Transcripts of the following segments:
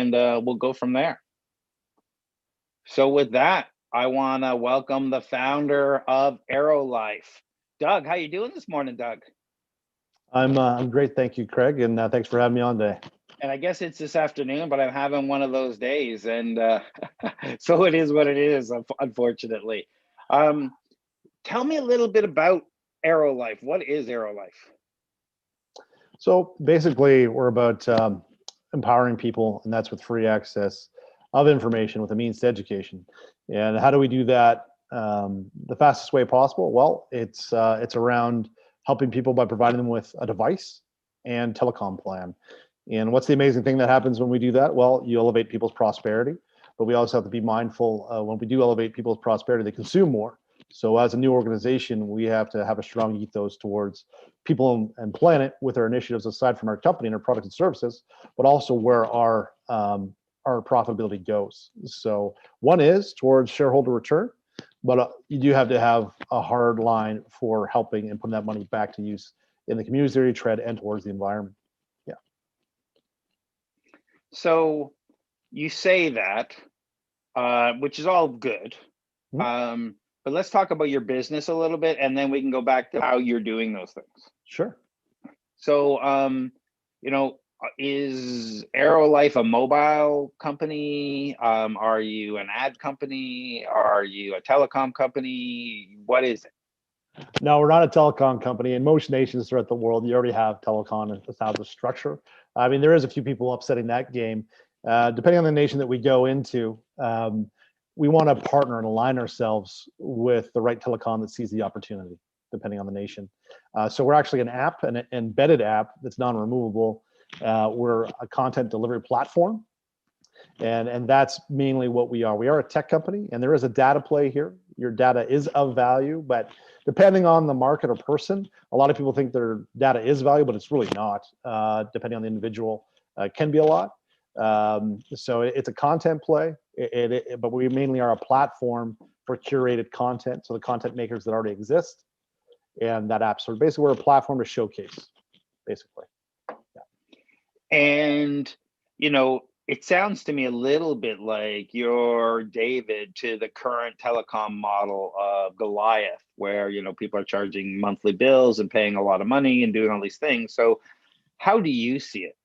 and we'll go from there. So with that, I want to welcome the founder of AIRO.LIFE, Doug. How you doing this morning, Doug? I'm great, thank you, Craig, and thanks for having me on today. And I guess it's this afternoon, but I'm having one of those days, and so it is what it is, unfortunately. Tell me a little bit about AIRO.LIFE. What is AIRO.LIFE? So basically, we're about empowering people, and that's with free access of information with a means to education. And how do we do that the fastest way possible? Well, it's around helping people by providing them with a device and telecom plan. And what's the amazing thing that happens when we do that? Well, you elevate people's prosperity, but we also have to be mindful when we do elevate people's prosperity, they consume more. So as a new organization, we have to have a strong ethos towards people and planet with our initiatives aside from our company and our products and services, but also where our profitability goes. So one is towards shareholder return, but you do have to have a hard line for helping and putting that money back to use in the communities that you tread and towards the environment. Yeah. So you say that, which is all good. Mm-hmm. But let's talk about your business a little bit, and then we can go back to how you're doing those things. Sure. So, is AIRO.LIFE a mobile company? Are you an ad company? Are you a telecom company? What is it? No, we're not a telecom company. In most nations throughout the world, you already have telecom as a structure. I mean, there is a few people upsetting that game. Depending on the nation that we go into, we want to partner and align ourselves with the right telecom that sees the opportunity, depending on the nation. So we're actually an app, an embedded app that's non-removable. We're a content delivery platform, and that's mainly what we are. We are a tech company, and there is a data play here. Your data is of value, but depending on the market or person, a lot of people think their data is valuable, but it's really not. Depending on the individual, it can be a lot. So it's a content play, but we mainly are a platform for curated content. So the content makers that already exist and that app. So basically we're a platform to showcase, basically. Yeah. And, it sounds to me a little bit like you're David to the current telecom model of Goliath, where, people are charging monthly bills and paying a lot of money and doing all these things. So how do you see it?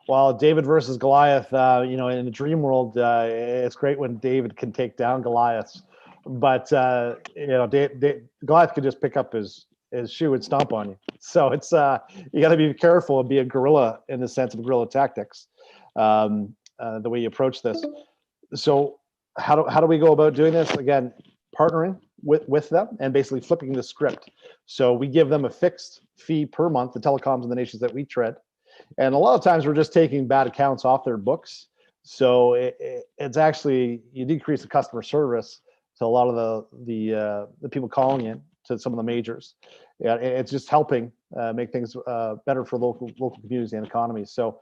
Well, David versus Goliath, in the dream world, it's great when David can take down Goliaths, but Goliath could just pick up his shoe and stomp on you. So it's you got to be careful and be a guerrilla in the sense of guerrilla tactics, the way you approach this. So how do we go about doing this? Again, partnering with them and basically flipping the script. So we give them a fixed fee per month, the telecoms in the nations that we tread. And a lot of times we're just taking bad accounts off their books. So it's actually, you decrease the customer service to a lot of the people calling in to some of the majors. Yeah, it's just helping make things better for local communities and economies. So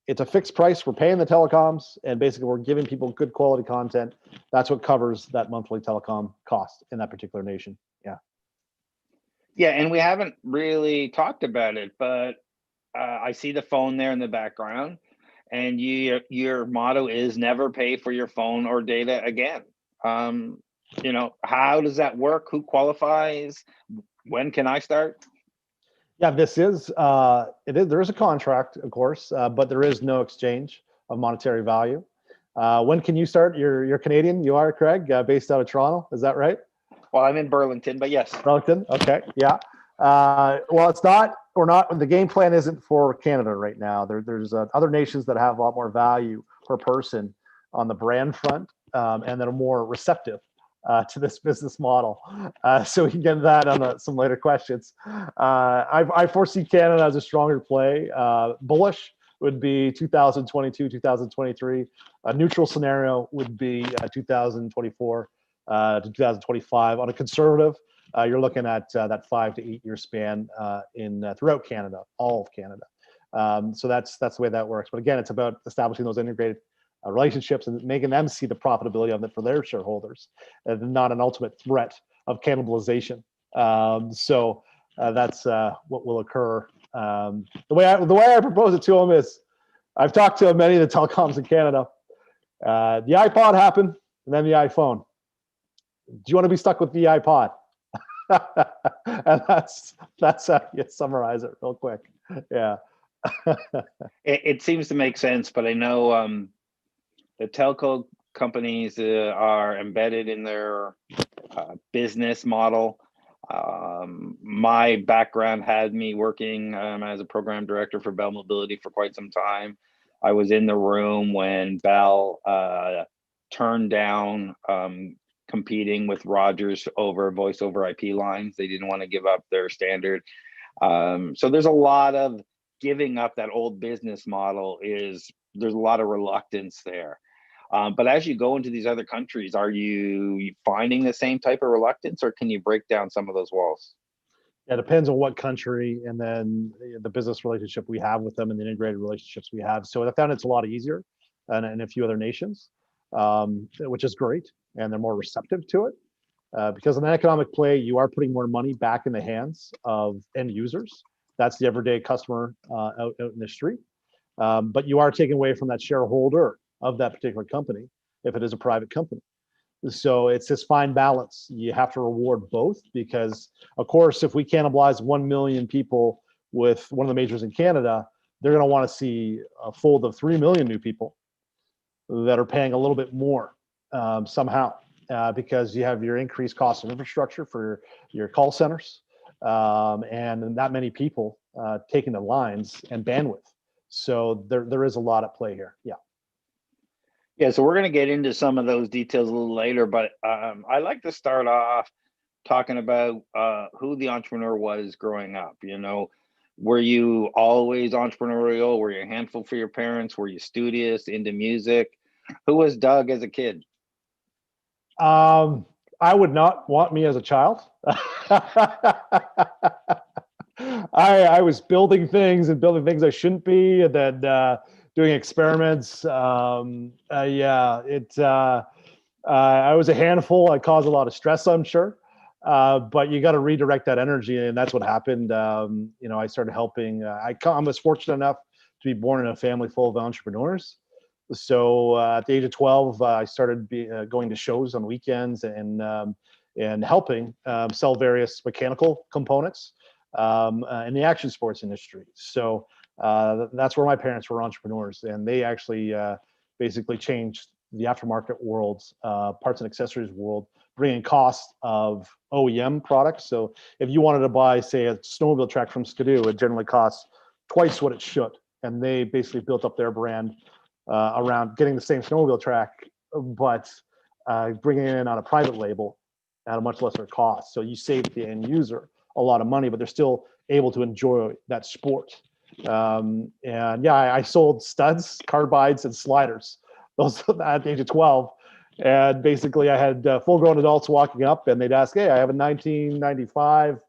it's a fixed price. We're paying the telecoms, and basically we're giving people good quality content. That's what covers that monthly telecom cost in that particular nation. Yeah. Yeah, and we haven't really talked about it, but I see the phone there in the background, and your motto is never pay for your phone or data again. How does that work? Who qualifies? When can I start? Yeah, this is there is a contract, of course, but there is no exchange of monetary value. When can you start? You're Canadian. You are, Craig, based out of Toronto. Is that right? Well, I'm in Burlington, but yes. Burlington. Okay. Yeah. Well, it's not. We're not. The game plan isn't for Canada right now. There's other nations that have a lot more value per person on the brand front, and that are more receptive to this business model. So we can get into that on some later questions. I foresee Canada as a stronger play. Bullish would be 2022, 2023. A neutral scenario would be 2024 to 2025. On a conservative, you're looking at that 5 to 8 year span throughout Canada, all of Canada. So that's the way that works. But again, it's about establishing those integrated relationships and making them see the profitability of it for their shareholders, and not an ultimate threat of cannibalization. So that's what will occur. The way I propose it to them is, I've talked to many of the telecoms in Canada. The iPod happened, and then the iPhone. Do you want to be stuck with the iPod? And that's how you summarize it real quick. Yeah. It seems to make sense, but I know the telco companies are embedded in their business model. My background had me working as a program director for Bell Mobility for quite some time. I was in the room when Bell turned down competing with Rogers over voice over IP lines. They didn't want to give up their standard. So there's a lot of giving up that old business model. There's a lot of reluctance there. But as you go into these other countries, are you finding the same type of reluctance, or can you break down some of those walls? Yeah, it depends on what country, and then the business relationship we have with them and the integrated relationships we have. So I found it's a lot easier in a few other nations, which is great, and they're more receptive to it. Because in an economic play, you are putting more money back in the hands of end users. That's the everyday customer out in the street. But you are taking away from that shareholder of that particular company if it is a private company. So it's this fine balance. You have to reward both because, of course, if we cannibalize 1 million people with one of the majors in Canada, they're going to want to see a fold of 3 million new people that are paying a little bit more somehow because you have your increased cost of infrastructure for your call centers and that many people taking the lines and bandwidth. So there is a lot at play here. Yeah. Yeah, so we're going to get into some of those details a little later, but I like to start off talking about who the entrepreneur was growing up. You know, were you always entrepreneurial? Were you a handful for your parents? Were you studious, into music? Who was Doug as a kid? I would not want me as a child. I was building things I shouldn't be, and then doing experiments. Yeah, I was a handful. I caused a lot of stress, I'm sure. But you got to redirect that energy, and that's what happened. You know, I started helping. I was fortunate enough to be born in a family full of entrepreneurs. So at the age of 12, I started going to shows on weekends and helping sell various mechanical components in the action sports industry. So that's where my parents were entrepreneurs, and they actually basically changed the aftermarket world, parts and accessories world, bringing cost of OEM products. So if you wanted to buy, say, a snowmobile track from Skidoo, it generally costs twice what it should. And they basically built up their brand around getting the same snowmobile track, but bringing it in on a private label at a much lesser cost. So you save the end user a lot of money, but they're still able to enjoy that sport. And yeah, I sold studs, carbides, and sliders. Those at the age of 12. And basically, I had full-grown adults walking up, and they'd ask, "Hey, I have a 1995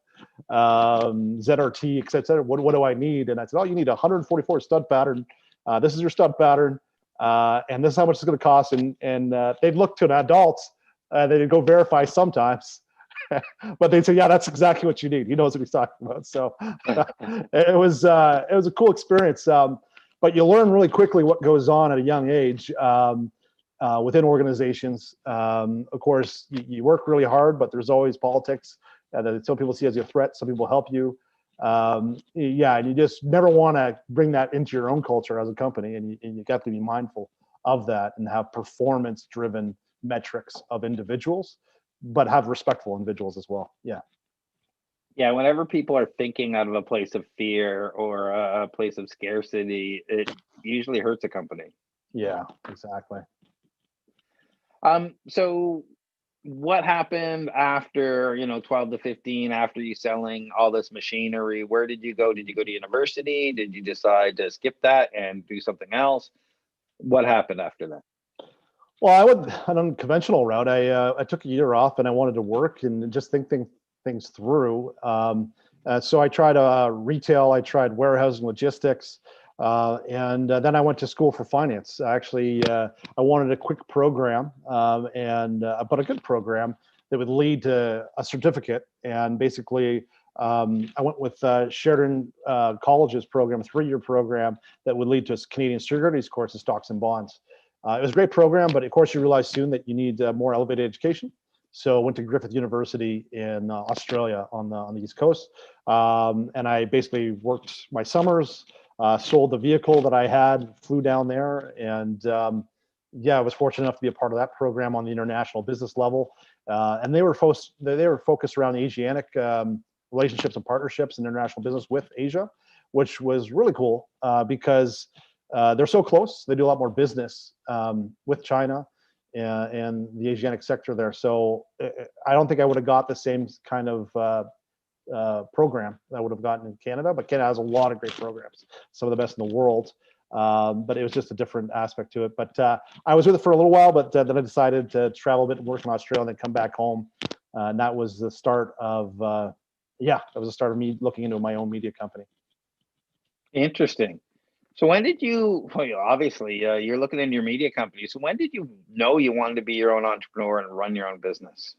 ZRT, et cetera. What do I need?" And I said, "Oh, you need a 144 stud pattern. This is your stud pattern, and this is how much it's going to cost." And they'd look to an adult, they'd go verify sometimes, but they'd say, "Yeah, that's exactly what you need. He knows what he's talking about." So it was a cool experience. But you learn really quickly what goes on at a young age within organizations. Of course, you work really hard, but there's always politics that some people see as a threat. Some people help you. Yeah, and you just never want to bring that into your own culture as a company, and you got to be mindful of that and have performance-driven metrics of individuals, but have respectful individuals as well. Yeah. Yeah, whenever people are thinking out of a place of fear or a place of scarcity, it usually hurts a company. Yeah, exactly. So what happened after, 12 to 15, after you selling all this machinery? Where did you go? Did you go to university? Did you decide to skip that and do something else? What happened after that? Well, I went an unconventional route. I took a year off and I wanted to work and just think things through. So I tried retail, I tried warehousing, logistics, and then I went to school for finance. Actually, I wanted a quick program, but a good program that would lead to a certificate and basically I went with Sheridan College's program, a 3-year program that would lead to a Canadian securities course in stocks and bonds. It was a great program, but of course you realize soon that you need more elevated education. So I went to Griffith University in Australia on the East Coast. And I basically worked my summers, sold the vehicle that I had, flew down there, and yeah, I was fortunate enough to be a part of that program on the international business level. And they were focused around Asiatic relationships and partnerships and international business with Asia, which was really cool because they're so close. They do a lot more business with China and the Asiatic sector there. So I don't think I would have got the same kind of program that I would have gotten in Canada, but Canada has a lot of great programs, some of the best in the world. But it was just a different aspect to it. But I was with it for a little while, but then I decided to travel a bit and work in Australia and then come back home. And that was the start of, that was the start of me looking into my own media company. Interesting. So when did you, well, obviously you're looking into your media company. So when did you know you wanted to be your own entrepreneur and run your own business?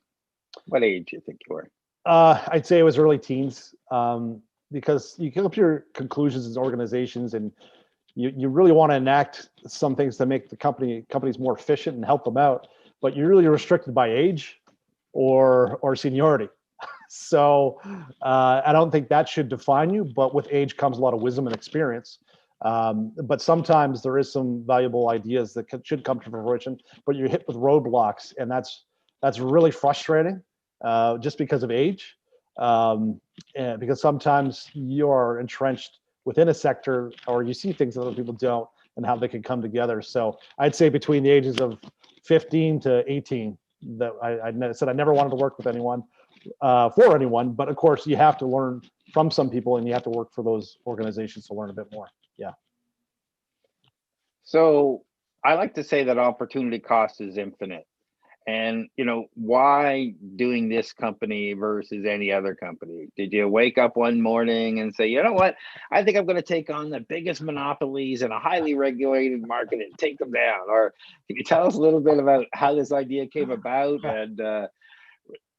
What age do you think you were? I'd say it was early teens, because you come up to your conclusions as organizations, and you really want to enact some things to make the companies more efficient and help them out, but you're really restricted by age or seniority. So I don't think that should define you, but with age comes a lot of wisdom and experience. But sometimes there is some valuable ideas that should come to fruition, but you're hit with roadblocks, and that's really frustrating, just because of age, and because sometimes you're entrenched within a sector, or you see things that other people don't, and how they can come together. So I'd say between the ages of 15 to 18, that I said I never wanted to work with anyone, for anyone, but of course you have to learn from some people, and you have to work for those organizations to learn a bit more. Yeah. So I like to say that opportunity cost is infinite. And, why doing this company versus any other company? Did you wake up one morning and say, you know what, I think I'm going to take on the biggest monopolies in a highly regulated market and take them down? Or can you tell us a little bit about how this idea came about and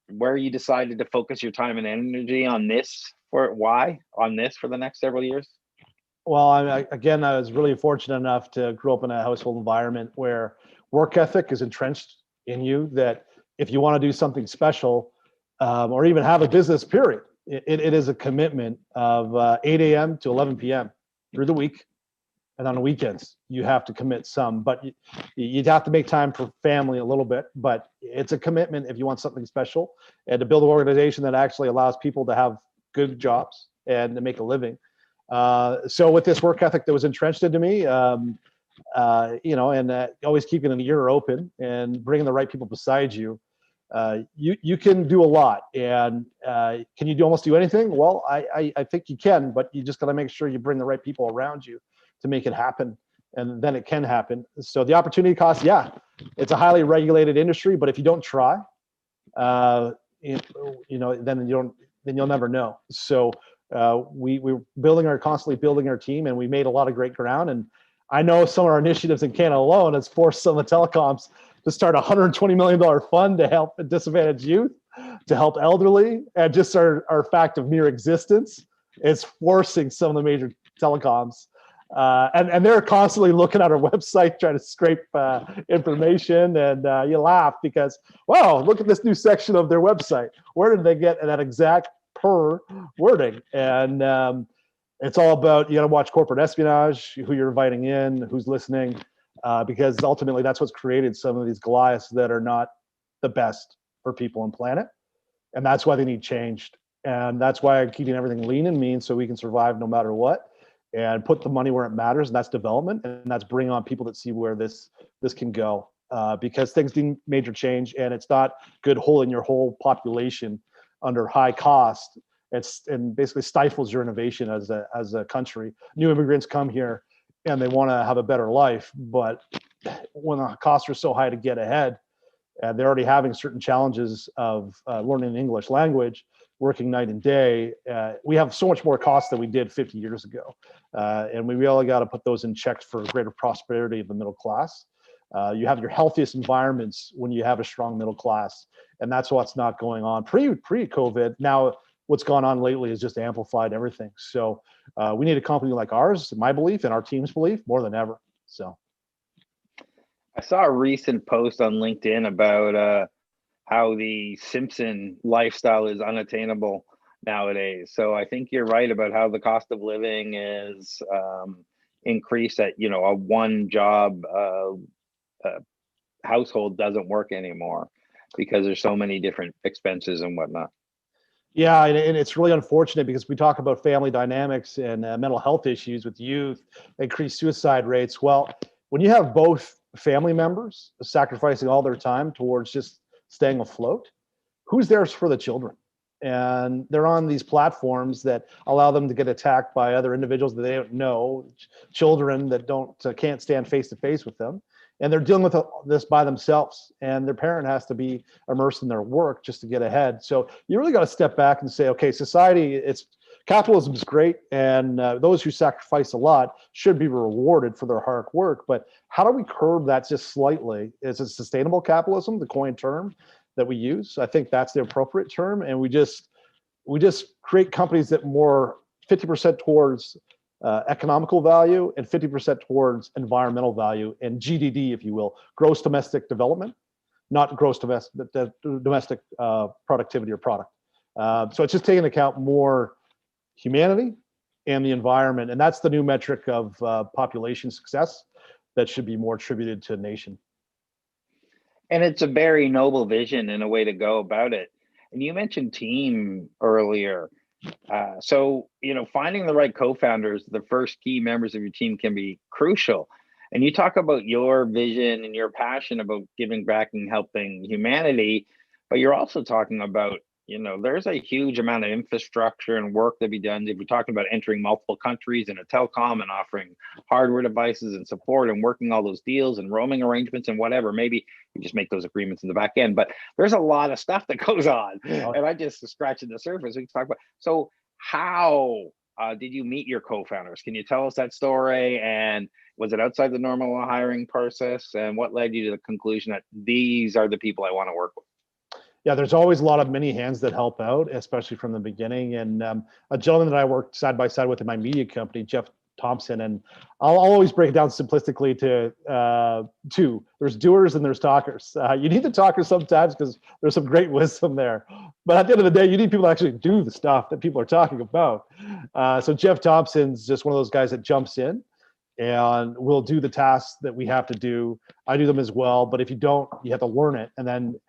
where you decided to focus your time and energy on this for the next several years? Well, again, I was really fortunate enough to grow up in a household environment where work ethic is entrenched in you, that if you want to do something special, or even have a business, period, it is a commitment of 8 a.m. to 11 p.m. through the week. And on the weekends, you have to commit some, but you'd have to make time for family a little bit, but it's a commitment if you want something special, and to build an organization that actually allows people to have good jobs and to make a living. So with this work ethic that was entrenched into me, always keeping an ear open and bringing the right people beside you, you can do a lot. And can you almost do anything? Well, I think you can, but you just got to make sure you bring the right people around you to make it happen, and then it can happen. So the opportunity cost, yeah, it's a highly regulated industry, but if you don't try, then you'll never know. So we're constantly building our team, and we made a lot of great ground. And I know some of our initiatives in Canada alone has forced some of the telecoms to start a $120 million fund to help disadvantaged youth, to help elderly, and just our fact of mere existence is forcing some of the major telecoms. And they're constantly looking at our website, trying to scrape information, and you laugh because, wow, look at this new section of their website. Where did they get that exact per wording? And it's all about, you got to watch corporate espionage, who you're inviting in, who's listening, because ultimately that's what's created some of these Goliaths that are not the best for people and planet. And that's why they need changed. And that's why I'm keeping everything lean and mean, so we can survive no matter what, and put the money where it matters. And that's development. And that's bringing on people that see where this can go, because things need major change, and it's not good holding your whole population under high cost. And basically stifles your innovation as a country. New immigrants come here and they want to have a better life, but when the costs are so high to get ahead, and they're already having certain challenges of learning the English language, working night and day, we have so much more cost than we did 50 years ago. And we really got to put those in check for greater prosperity of the middle class. You have your healthiest environments when you have a strong middle class, and that's what's not going on pre-COVID. Now, what's gone on lately has just amplified everything. So we need a company like ours, in my belief, and our team's belief, more than ever. So I saw a recent post on LinkedIn about how the Simpson lifestyle is unattainable nowadays. So I think you're right about how the cost of living is increased at, a one job household doesn't work anymore because there's so many different expenses and whatnot. yeah, and it's really unfortunate because we talk about family dynamics and mental health issues with youth, increased suicide rates. Well, when you have both family members sacrificing all their time towards just staying afloat, who's there for the children? And they're on these platforms that allow them to get attacked by other individuals that they don't know, children that can't stand face to face with them, and they're dealing with this by themselves. And their parent has to be immersed in their work just to get ahead. So you really got to step back and say, okay, society, capitalism is great, and those who sacrifice a lot should be rewarded for their hard work. But how do we curb that just slightly? Is it sustainable capitalism, the coin term that we use? I think that's the appropriate term, and we just create companies that more 50% towards economical value and 50% towards environmental value and GDD, if you will, gross domestic development, not gross domestic productivity or product. So it's just taking into account more humanity and the environment, and that's the new metric of population success that should be more attributed to a nation. And it's a very noble vision and a way to go about it. And you mentioned team earlier. So, finding the right co-founders, the first key members of your team, can be crucial. And you talk about your vision and your passion about giving back and helping humanity, but you're also talking about, there's a huge amount of infrastructure and work to be done. If you're talking about entering multiple countries in a telecom and offering hardware devices and support and working all those deals and roaming arrangements and whatever, maybe you just make those agreements in the back end, but there's a lot of stuff that goes on. And I just scratching the surface. We can talk about, so how did you meet your co-founders? Can you tell us that story? And was it outside the normal hiring process? And what led you to the conclusion that these are the people I want to work with? Yeah, there's always a lot of many hands that help out, especially from the beginning. And a gentleman that I worked side by side with in my media company, Jeff Thompson, and I'll always break it down simplistically to two. There's doers and there's talkers. You need the talkers sometimes because there's some great wisdom there. But at the end of the day, you need people to actually do the stuff that people are talking about. So Jeff Thompson's just one of those guys that jumps in and will do the tasks that we have to do. I do them as well, but if you don't, you have to learn it. And then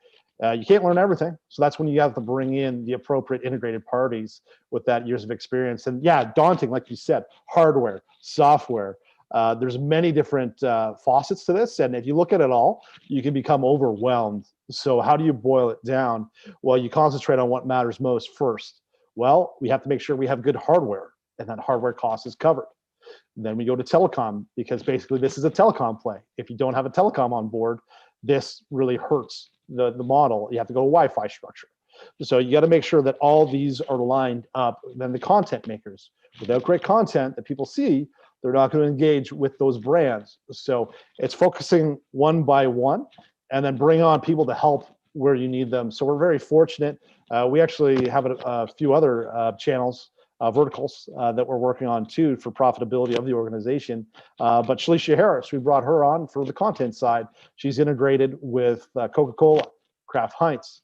you can't learn everything. So that's when you have to bring in the appropriate integrated parties with that years of experience. And yeah, daunting, like you said, hardware, software. There's many different faucets to this. And if you look at it all, you can become overwhelmed. So how do you boil it down? Well, you concentrate on what matters most first. Well, we have to make sure we have good hardware, and that hardware cost is covered. Then we go to telecom, because basically this is a telecom play. If you don't have a telecom on board, this really hurts the model. You have to go to Wi-Fi structure. So you got to make sure that all these are lined up. Then the content makers, without great content that people see, they're not going to engage with those brands. So it's focusing one by one, and then bring on people to help where you need them. So we're very fortunate. We actually have a few other channels, verticals that we're working on too for profitability of the organization. But Shalisha Harris, we brought her on for the content side. She's integrated with Coca-Cola, Kraft Heinz,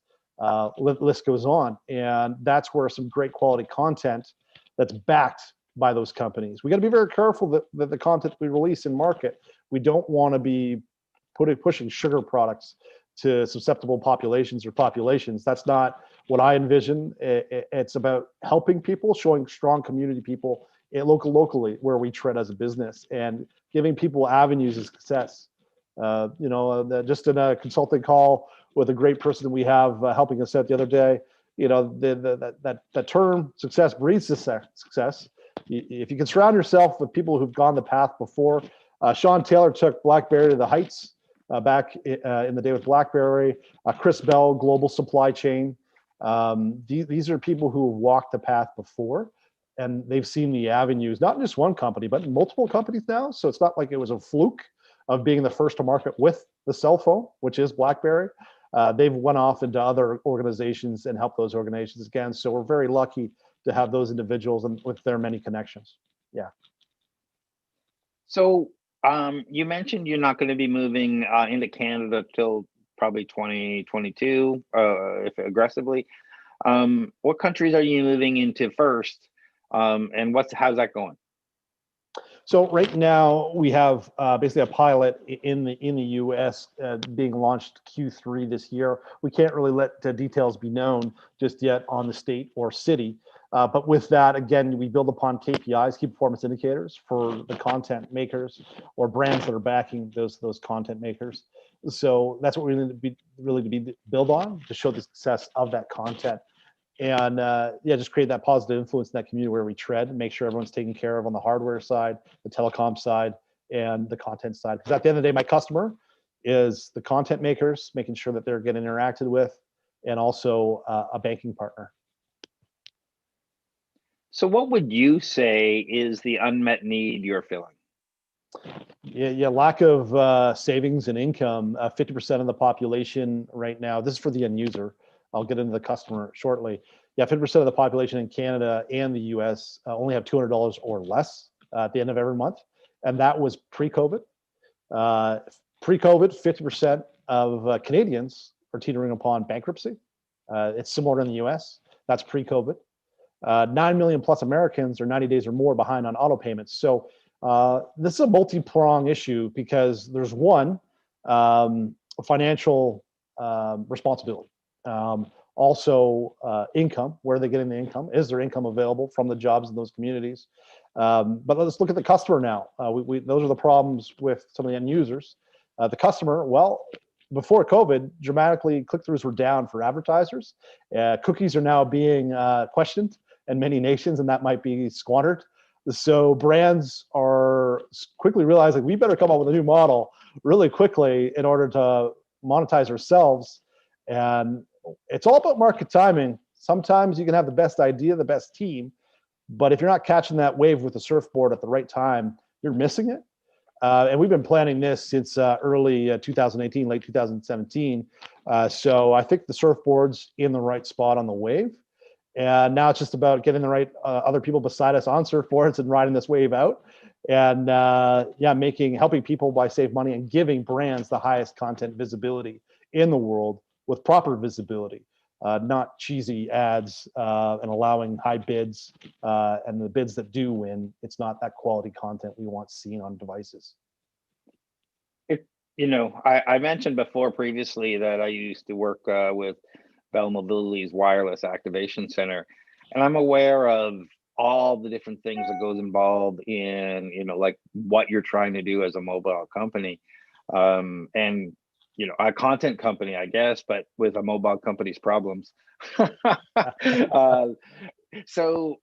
list goes on. And that's where some great quality content that's backed by those companies. We got to be very careful that the content we release and market, we don't want to be pushing sugar products to susceptible populations or populations. That's not what I envision. It's about helping people, showing strong community people locally where we tread as a business, and giving people avenues of success. Just in a consulting call with a great person that we have helping us out the other day, that term success breeds success. If you can surround yourself with people who've gone the path before. Sean Taylor took BlackBerry to the heights back in the day with BlackBerry. Chris Bell, global supply chain. These are people who have walked the path before, and they've seen the avenues, not in just one company, but in multiple companies now. So it's not like it was a fluke of being the first to market with the cell phone, which is BlackBerry. they've went off into other organizations and helped those organizations again. So we're very lucky to have those individuals and with their many connections. Yeah. So you mentioned you're not going to be moving into Canada till probably 2022, if aggressively. What countries are you moving into first, and how's that going? So right now we have basically a pilot in the U.S. Being launched Q3 this year. We can't really let the details be known just yet on the state or city. But with that, again, we build upon KPIs, key performance indicators, for the content makers or brands that are backing those content makers. So that's what we need to build on to show the success of that content. And yeah, just create that positive influence in that community where we tread and make sure everyone's taken care of on the hardware side, the telecom side, and the content side. Because at the end of the day, my customer is the content makers, making sure that they're getting interacted with, and also a banking partner. So what would you say is the unmet need you're filling? Yeah, lack of savings and income. 50% of the population right now, this is for the end user. I'll get into the customer shortly. Yeah, 50% of the population in Canada and the US only have $200 or less at the end of every month. And that was pre-COVID. Pre-COVID, 50% of Canadians are teetering upon bankruptcy. It's similar in the US. That's pre-COVID. 9 million plus Americans are 90 days or more behind on auto payments. So this is a multi-prong issue because there's one, financial responsibility. Also income, where are they getting the income? Is there income available from the jobs in those communities? But let's look at the customer now. Those are the problems with some of the end users. The customer, well, before COVID, dramatically click-throughs were down for advertisers. Cookies are now being questioned in many nations, and that might be squandered. So brands are quickly realizing we better come up with a new model really quickly in order to monetize ourselves. And it's all about market timing. Sometimes you can have the best idea, the best team, but if you're not catching that wave with the surfboard at the right time, you're missing it. And we've been planning this since early 2018, late 2017. So I think the surfboard's in the right spot on the wave. And now it's just about getting the right other people beside us on surfboards and riding this wave out. And yeah, helping people by save money and giving brands the highest content visibility in the world with proper visibility, not cheesy ads and allowing high bids. And the bids that do win, it's not that quality content we want seen on devices. I mentioned before previously that I used to work with Bell Mobility's wireless activation center, and I'm aware of all the different things that goes involved in, like what you're trying to do as a mobile company, and a content company, I guess, but with a mobile company's problems. So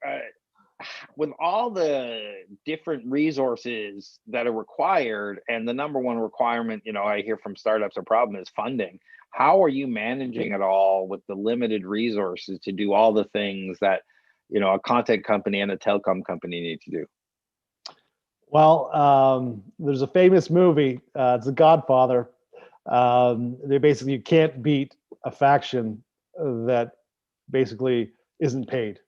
with all the different resources that are required, and the number one requirement, I hear from startups, a problem is funding. How are you managing it all with the limited resources to do all the things that, a content company and a telecom company need to do? Well, there's a famous movie, it's The Godfather. They basically, you can't beat a faction that basically isn't paid.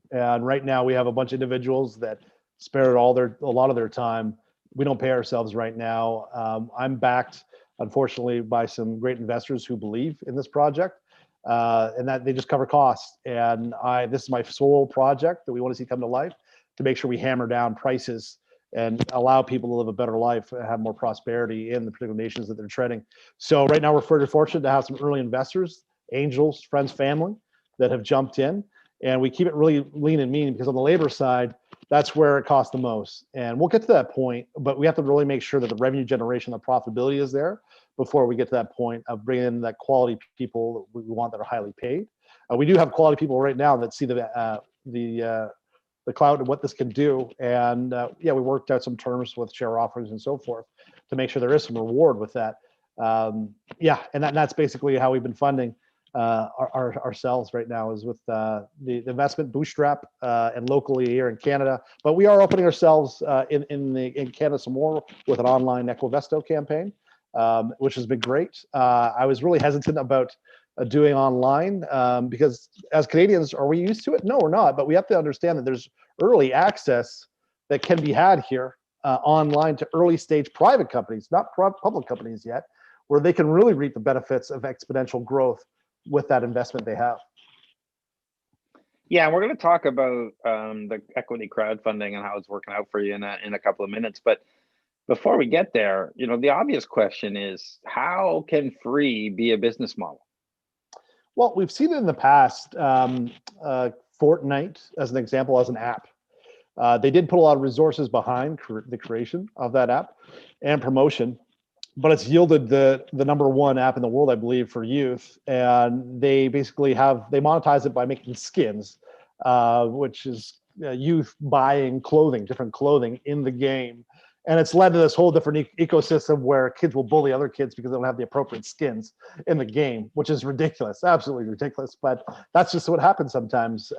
And right now we have a bunch of individuals that spare a lot of their time. We don't pay ourselves right now. I'm backed, unfortunately, by some great investors who believe in this project, and that they just cover costs. And this is my sole project that we want to see come to life, to make sure we hammer down prices and allow people to live a better life and have more prosperity in the particular nations that they're treading. So right now we're very fortunate to have some early investors, angels, friends, family, that have jumped in. And we keep it really lean and mean because on the labor side, that's where it costs the most. And we'll get to that point, but we have to really make sure that the revenue generation, the profitability is there before we get to that point of bringing in that quality people that we want that are highly paid. We do have quality people right now that see the cloud and what this can do. And yeah, we worked out some terms with share offers and so forth to make sure there is some reward with that. Yeah, and that's basically how we've been funding ourselves right now, is with the investment bootstrap and locally here in Canada. But we are opening ourselves in Canada some more with an online Equivesto campaign. which has been great. I was really hesitant about doing online because as Canadians, are we used to it? No, we're not. But we have to understand that there's early access that can be had here online to early stage private companies, not public companies yet, where they can really reap the benefits of exponential growth with that investment they have. Yeah, we're going to talk about the equity crowdfunding and how it's working out for you in a couple of minutes. But before we get there, the obvious question is, how can free be a business model? Well, we've seen it in the past. Fortnite, as an example, as an app. They did put a lot of resources behind the creation of that app and promotion, but it's yielded the #1 app in the world, I believe, for youth. And they basically they monetize it by making skins, which is youth buying clothing, different clothing in the game. And it's led to this whole different ecosystem where kids will bully other kids because they don't have the appropriate skins in the game, which is ridiculous, absolutely ridiculous. But that's just what happens sometimes.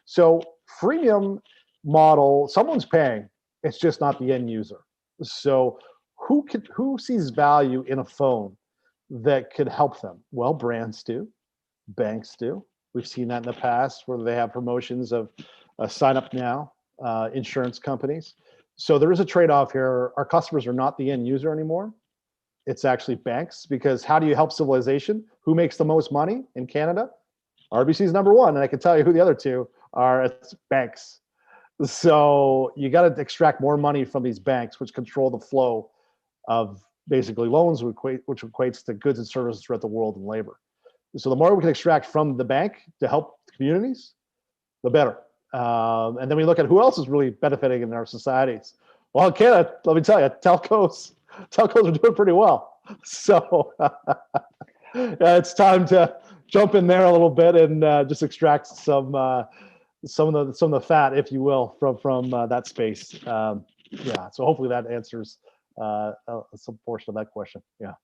So freemium model, someone's paying, it's just not the end user. So who sees value in a phone that could help them? Well, brands do, banks do. We've seen that in the past where they have promotions of sign up now, insurance companies. So there is a trade-off here. Our customers are not the end user anymore. It's actually banks, because how do you help civilization? Who makes the most money in Canada? RBC is #1, and I can tell you who the other two are. It's banks. So you got to extract more money from these banks, which control the flow of basically loans, which equates to goods and services throughout the world and labor. So the more we can extract from the bank to help the communities, the better. And then we look at who else is really benefiting in our societies. Well, in Canada, let me tell you, telcos are doing pretty well. So it's time to jump in there a little bit and just extract some of the fat, if you will, from that space. Yeah. So hopefully that answers some portion of that question. Yeah.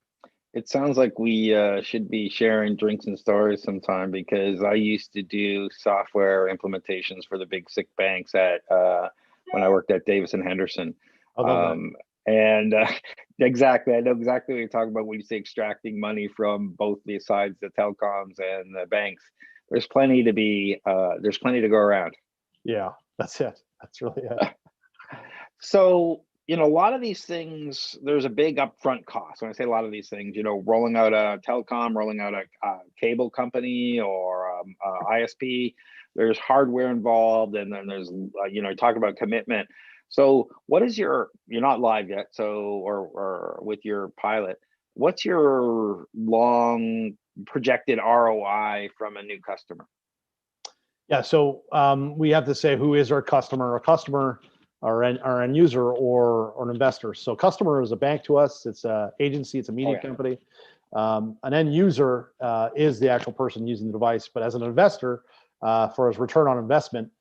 It sounds like we should be sharing drinks and stories sometime, because I used to do software implementations for the big sick banks when I worked at Davis and Henderson. And exactly, I know exactly what you're talking about when you say extracting money from both the sides, the telecoms and the banks. There's plenty to go around. Yeah, that's it. That's really it. So, a lot of these things, there's a big upfront cost. When I say a lot of these things, rolling out a telecom, rolling out a cable company or ISP, there's hardware involved, and then there's, talk about commitment. So what is you're not live yet, so, or with your pilot, what's your long projected ROI from a new customer? Yeah, so we have to say who is our customer. Our customer, our end user, or an investor. So customer is a bank to us. It's an agency. It's a media company. An end user is the actual person using the device. But as an investor, for his return on investment,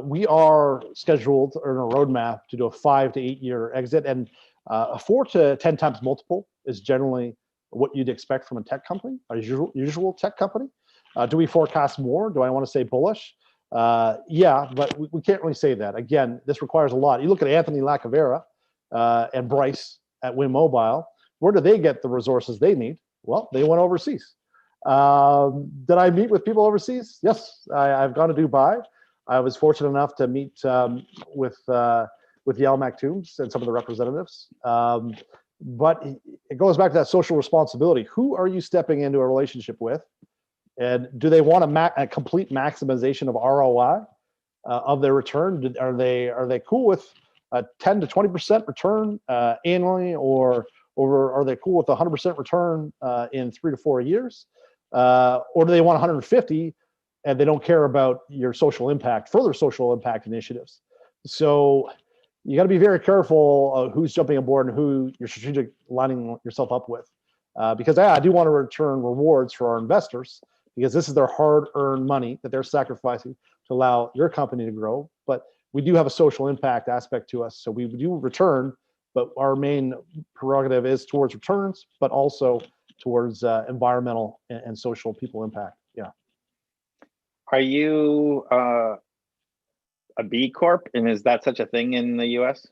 we are scheduled or in a roadmap to do a 5 to 8 year exit, and a 4 to 10 times multiple is generally what you'd expect from a tech company, a usual tech company. Do we forecast more? Do I want to say bullish? Yeah, but we can't really say that. Again, this requires a lot. You look at Anthony Lacavera and Bryce at Win Mobile. Where do they get the resources they need? Well, they went overseas. Did I meet with people overseas? Yes, I've gone to Dubai. I was fortunate enough to meet with Yael Maktoums and some of the representatives. But it goes back to that social responsibility. Who are you stepping into a relationship with? And do they want a complete maximization of ROI of their return? Are they cool with a 10 to 20% return annually, or are they cool with 100% return in 3 to 4 years? Or do they want 150 and they don't care about your social impact, further social impact initiatives? So you got to be very careful who's jumping aboard and who you're strategic lining yourself up with, because I do want to return rewards for our investors, because this is their hard-earned money that they're sacrificing to allow your company to grow. But we do have a social impact aspect to us, so we do return, but our main prerogative is towards returns, but also towards environmental and social people impact. Yeah. Are you a B Corp, and is that such a thing in the US?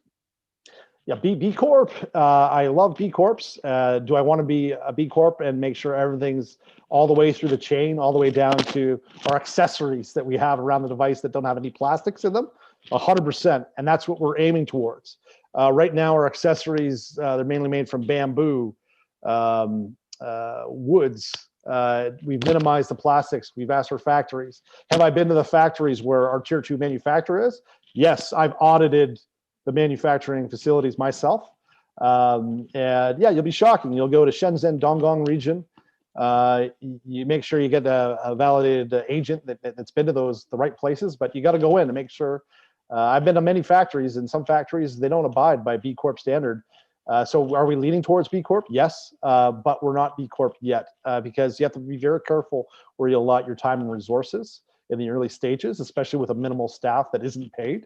Yeah, B Corp. I love B Corps. Do I want to be a B Corp and make sure everything's all the way through the chain, all the way down to our accessories that we have around the device that don't have any plastics in them? 100%. And that's what we're aiming towards. Right now, our accessories, they're mainly made from bamboo, woods. We've minimized the plastics. We've asked for factories. Have I been to the factories where our tier 2 manufacturer is? Yes, I've audited the manufacturing facilities myself. And yeah, you'll be shocking. You'll go to Shenzhen, Dongong region. You make sure you get a validated agent that's been to the right places, but you got to go in and make sure. I've been to many factories, and some factories, they don't abide by B Corp standard. So are we leaning towards B Corp? Yes, but we're not B Corp yet, because you have to be very careful where you allot your time and resources in the early stages, especially with a minimal staff that isn't paid.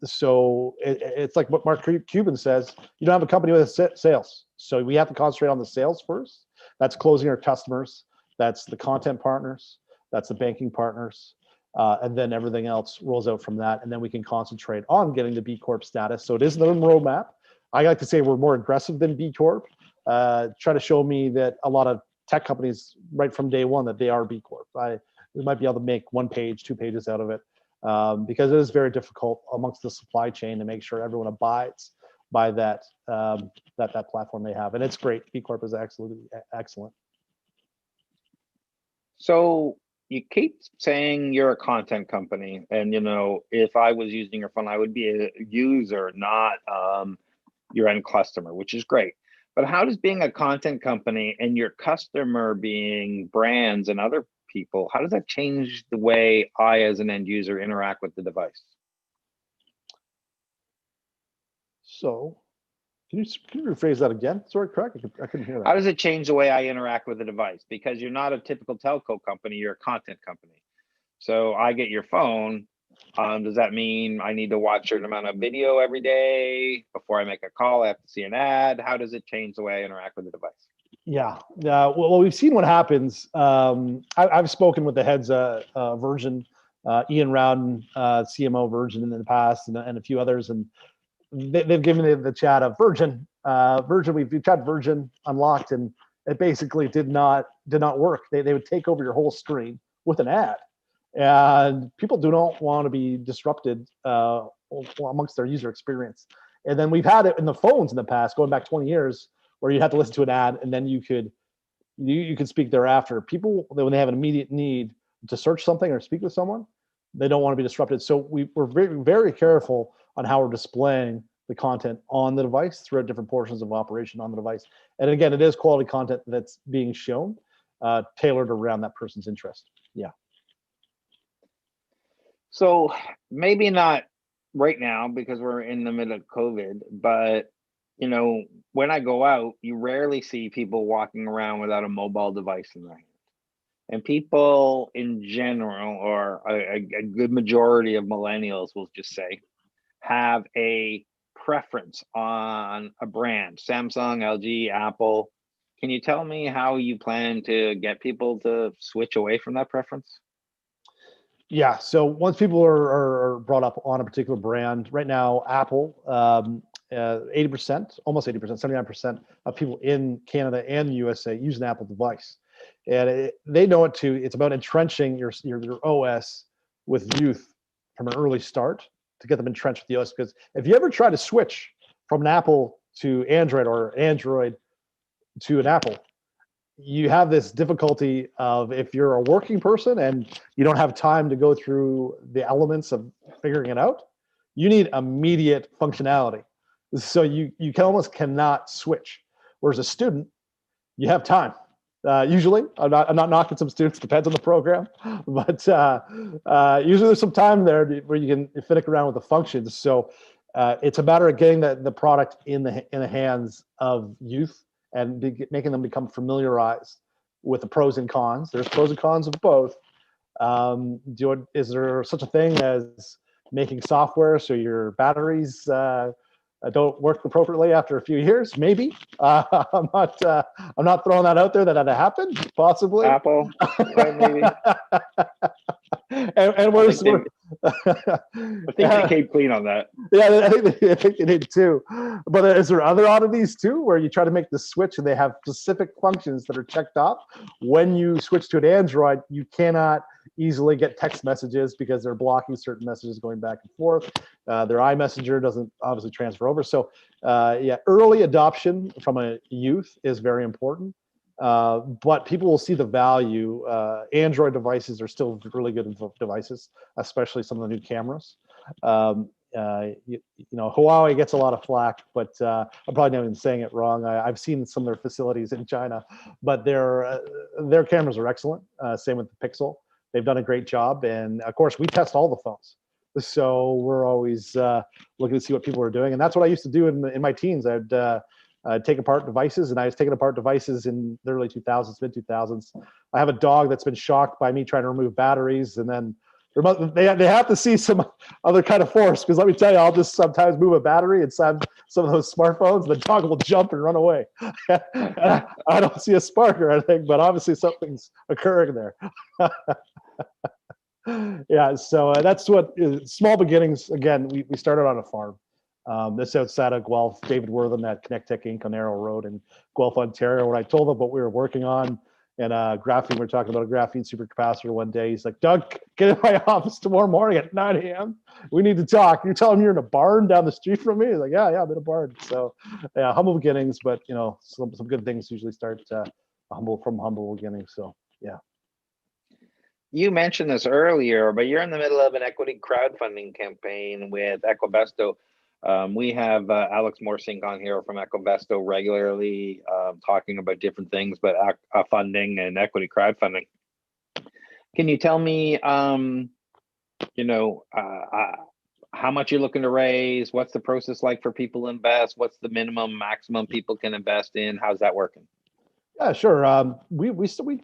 So it's like what Mark Cuban says, you don't have a company with sales. So we have to concentrate on the sales first. That's closing our customers. That's the content partners. That's the banking partners. And then everything else rolls out from that. And then we can concentrate on getting the B Corp status. So it is the roadmap. I like to say we're more aggressive than B Corp. Try to show me that a lot of tech companies right from day one that they are B Corp. We might be able to make 1 page, 2 pages out of it. Because it is very difficult amongst the supply chain to make sure everyone abides by that platform they have, and it's great. B Corp is absolutely excellent. So you keep saying you're a content company, and if I was using your phone, I would be a user, not your end customer, which is great. But how does being a content company and your customer being brands and other people, how does that change the way I, as an end user, interact with the device? So, can you rephrase that again? Sorry, Craig, I couldn't hear that. How does it change the way I interact with the device? Because you're not a typical telco company, you're a content company. So I get your phone. Does that mean I need to watch a certain amount of video every day before I make a call? I have to see an ad. How does it change the way I interact with the device? Yeah. Well, we've seen what happens. I've spoken with the heads of Virgin, Ian Rowden, CMO Virgin in the past, and a few others, and they've given me the chat of Virgin. We've tried Virgin Unlocked, and it basically did not work. They would take over your whole screen with an ad, and people do not want to be disrupted amongst their user experience. And then we've had it in the phones in the past, going back 20 years, where you had to listen to an ad and then you could speak thereafter. People, when they have an immediate need to search something or speak with someone, they don't want to be disrupted. So we're very, very careful on how we're displaying the content on the device throughout different portions of operation on the device. And again, it is quality content that's being shown, tailored around that person's interest. Yeah. So maybe not right now because we're in the middle of COVID, but when I go out, you rarely see people walking around without a mobile device in their hand. And people in general, or a good majority of millennials, will just say, have a preference on a brand: Samsung, LG, Apple. Can you tell me how you plan to get people to switch away from that preference? Yeah. So once people are brought up on a particular brand, right now, Apple, 80%, almost 80%, 79% of people in Canada and the USA use an Apple device. And they know it too. It's about entrenching your OS with youth from an early start to get them entrenched with the OS. Because if you ever try to switch from an Apple to Android or Android to an Apple, you have this difficulty of, if you're a working person and you don't have time to go through the elements of figuring it out, you need immediate functionality. So you almost cannot switch. Whereas a student, you have time. Usually, I'm not knocking some students, depends on the program, but usually there's some time there where you can finick around with the functions. So it's a matter of getting the product in the hands of youth and making them become familiarized with the pros and cons. There's pros and cons of both. Is there such a thing as making software so your batteries don't work appropriately after a few years? Maybe. I'm not throwing that out there that happened. Possibly. Apple, maybe. and I think they came clean on that. Yeah, I think they did too. But is there other oddities too, where you try to make the switch and they have specific functions that are checked off? When you switch to an Android, you cannot easily get text messages because they're blocking certain messages going back and forth. Their iMessenger doesn't obviously transfer over. So yeah, early adoption from a youth is very important. But people will see the value. Android devices are still really good devices, especially some of the new cameras. You know, Huawei gets a lot of flack, but I'm probably not even saying it wrong. I've seen some of their facilities in China, but their cameras are excellent. Same with the Pixel. They've done a great job. And of course, we test all the phones. So we're always looking to see what people are doing. And that's what I used to do in my teens. I'd take apart devices, and I was taking apart devices in the early 2000s, mid 2000s. I have a dog that's been shocked by me trying to remove batteries, and then they have to see some other kind of force, because let me tell you, I'll just sometimes move a battery inside some of those smartphones, and the dog will jump and run away. I don't see a spark or anything, but obviously something's occurring there. Yeah, so that's what small beginnings. Again, we started on a farm. This outside of Guelph, David Wortham at Connect Tech Inc. on Aero Road in Guelph, Ontario. When I told him what we were working on and graphene, we were talking about a graphene supercapacitor one day. He's like, Doug, get in my office tomorrow morning at 9 a.m. We need to talk. You're telling me you're in a barn down the street from me? He's like, yeah, I'm in a barn. So yeah, humble beginnings, but you know, some good things usually start from humble beginnings. So yeah. You mentioned this earlier, but you're in the middle of an equity crowdfunding campaign with Equivesto. We have Alex Morsink on here from Equivesto regularly, talking about different things, but funding and equity crowdfunding. Can you tell me, you know, how much you're looking to raise? What's the process like for people to invest? What's the minimum, maximum people can invest in? How's that working? Yeah, sure. We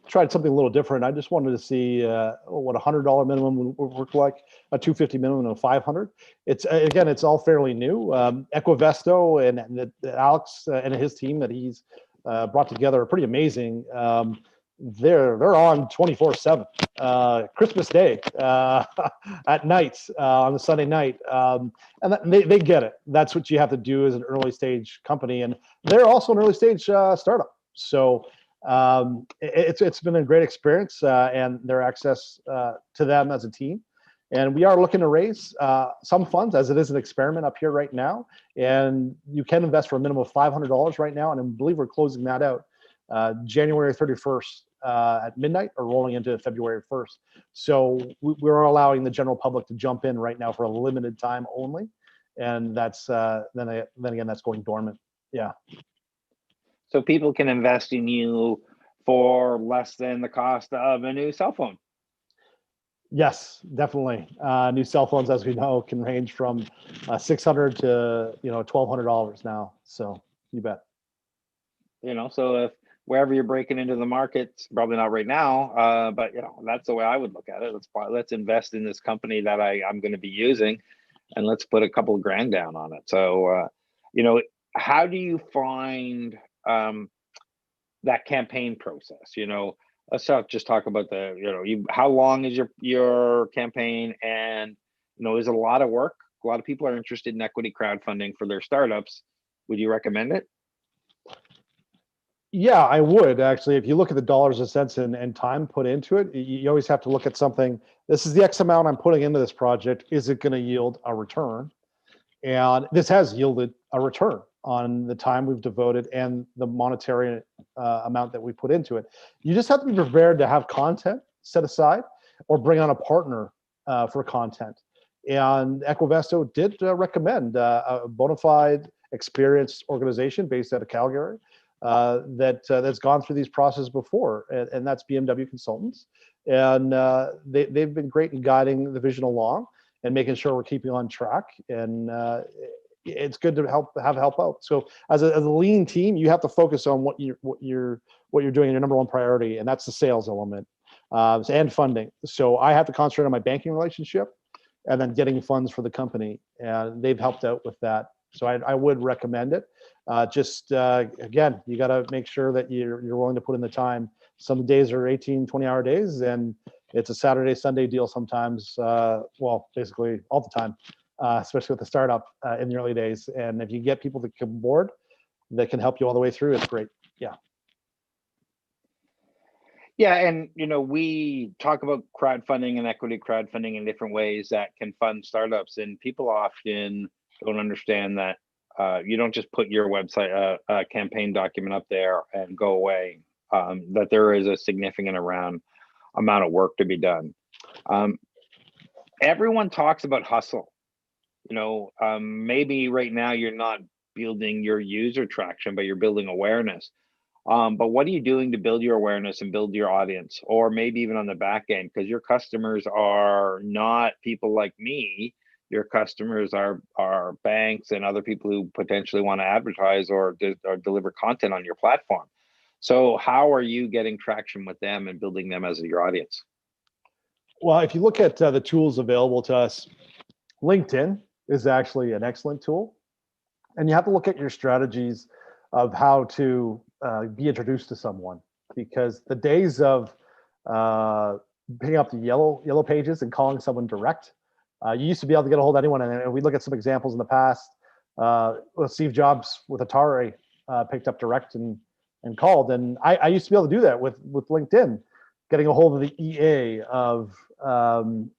tried something a little different. I just wanted to see what $100 minimum would work like, a $250 minimum, and a $500. It's again, it's all fairly new. Equivesto and Alex and his team that he's brought together are pretty amazing. They're on 24/7, Christmas Day at night on the Sunday night, and they get it. That's what you have to do as an early stage company, and they're also an early stage startup. So it's been a great experience, and their access to them as a team. And we are looking to raise some funds, as it is an experiment up here right now. And you can invest for a minimum of $500 right now. And I believe we're closing that out January 31st at midnight, or rolling into February 1st. So we're allowing the general public to jump in right now for a limited time only. And that's then again, that's going dormant. Yeah. So people can invest in you for less than the cost of a new cell phone. Yes, definitely. New cell phones, as we know, can range from $600 to $1,200 now. So you bet. You know, so if wherever you're breaking into the market, probably not right now, but you know, that's the way I would look at it. Let's invest in this company that I'm going to be using, and let's put a couple of grand down on it. So you know, how do you find that campaign process? You know, let's just talk about how long is your campaign, and you know, is it a lot of work? A lot of people are interested in equity crowdfunding for their startups. Would you recommend it? Yeah, I would actually. If you look at the dollars and cents and time put into it, you always have to look at something. This is the X amount I'm putting into this project. Is it going to yield a return? And this has yielded a return on the time we've devoted and the monetary amount that we put into it. You just have to be prepared to have content set aside or bring on a partner for content. And Equivesto did recommend a bona fide, experienced organization based out of Calgary that's gone through these processes before, and that's BMW Consultants. And they've been great in guiding the vision along and making sure we're keeping on track. And it's good to help out. So as a lean team, you have to focus on what you're doing, your number one priority, and that's the sales element and funding. So I have to concentrate on my banking relationship and then getting funds for the company, and they've helped out with that. So I would recommend it. Again, you got to make sure that you're willing to put in the time. Some days are 18, 20-hour days, and It's a Saturday, Sunday deal sometimes. Well, basically all the time, especially with the startup in the early days. And if you get people to come aboard that can help you all the way through, it's great. Yeah. Yeah, and we talk about crowdfunding and equity crowdfunding in different ways that can fund startups, and people often don't understand that you don't just put your website campaign document up there and go away. That there is a significant amount of work to be done. Everyone talks about hustle. Maybe right now you're not building your user traction, but you're building awareness. But what are you doing to build your awareness and build your audience, or maybe even on the back end? Because your customers are not people like me. Your customers are banks and other people who potentially want to advertise or deliver content on your platform. So how are you getting traction with them and building them as your audience? Well, if you look at the tools available to us, LinkedIn is actually an excellent tool. And you have to look at your strategies of how to be introduced to someone, because the days of picking up the yellow pages and calling someone direct, you used to be able to get a hold of anyone. And we look at some examples in the past. Steve Jobs with Atari picked up direct and called. And I used to be able to do that with LinkedIn, getting a hold of the EA of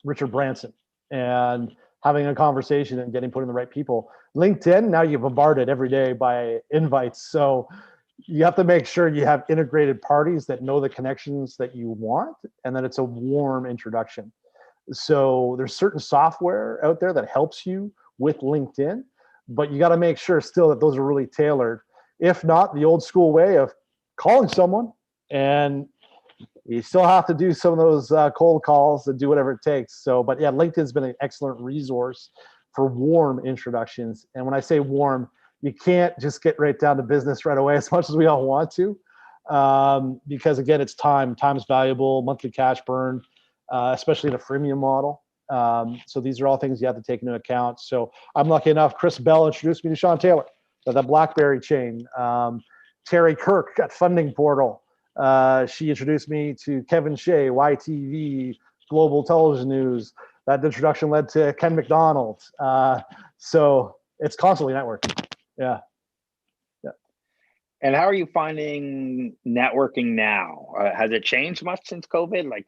Richard Branson and having a conversation and getting put in the right people. LinkedIn, now you're bombarded every day by invites. So you have to make sure you have integrated parties that know the connections that you want, and that it's a warm introduction. So there's certain software out there that helps you with LinkedIn, but you got to make sure still that those are really tailored. If not, the old school way of calling someone, and you still have to do some of those cold calls and do whatever it takes. So, but yeah, LinkedIn's been an excellent resource for warm introductions. And when I say warm, you can't just get right down to business right away, as much as we all want to, because again, it's time. Time's valuable. Monthly cash burn, especially in a freemium model. So these are all things you have to take into account. So I'm lucky enough. Chris Bell introduced me to Sean Taylor, the BlackBerry chain. Terry Kirk at Funding Portal. She introduced me to Kevin Shea, YTV, Global Television News. That introduction led to Ken McDonald. So it's constantly networking. Yeah. And how are you finding networking now? Has it changed much since COVID? Like,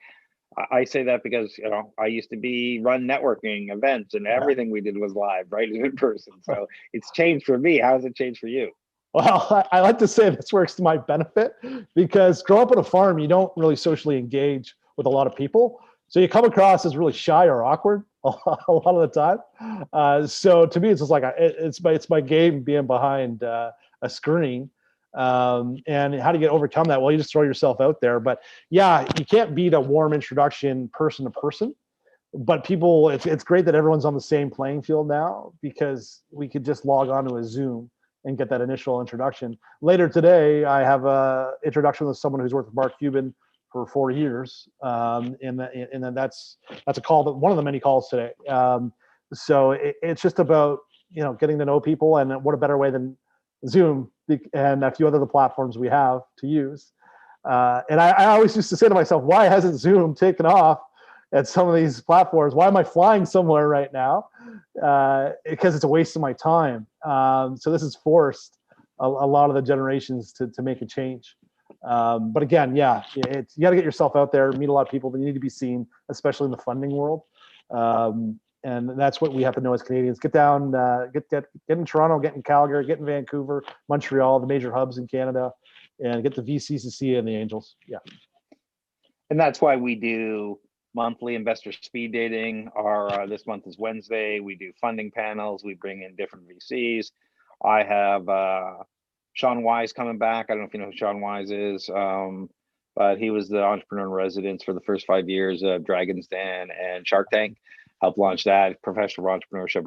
I say that because I used to run networking events, and everything we did was live, right, in person. So it's changed for me. How has it changed for you? Well, I like to say this works to my benefit, because growing up on a farm, you don't really socially engage with a lot of people. So you come across as really shy or awkward a lot of the time. So to me, it's just like it's my game being behind a screen. And how do you overcome that? Well, you just throw yourself out there. But yeah, you can't beat a warm introduction person to person. But people, it's great that everyone's on the same playing field now, because we could just log on to a Zoom and get that initial introduction. Later today, I have a introduction with someone who's worked with Mark Cuban for 4 years, and then that's a call, that one of the many calls today. So it's just about getting to know people, and what a better way than Zoom and a few other platforms we have to use. And I always used to say to myself, why hasn't Zoom taken off at some of these platforms? Why am I flying somewhere right now? Because it's a waste of my time. So this has forced a lot of the generations to make a change. But again, yeah, you got to get yourself out there, meet a lot of people. You need to be seen, especially in the funding world. And that's what we have to know as Canadians. Get down, get in Toronto, get in Calgary, get in Vancouver, Montreal, the major hubs in Canada, and get the VCs to see you and the angels. Yeah. And that's why we do monthly investor speed dating. Our this month is Wednesday. We do funding panels. We bring in different VCs. I have Sean Wise coming back. I don't know if you know who Sean Wise is, but he was the entrepreneur in residence for the first 5 years of Dragon's Den and Shark Tank. Helped launch that. Professional entrepreneurship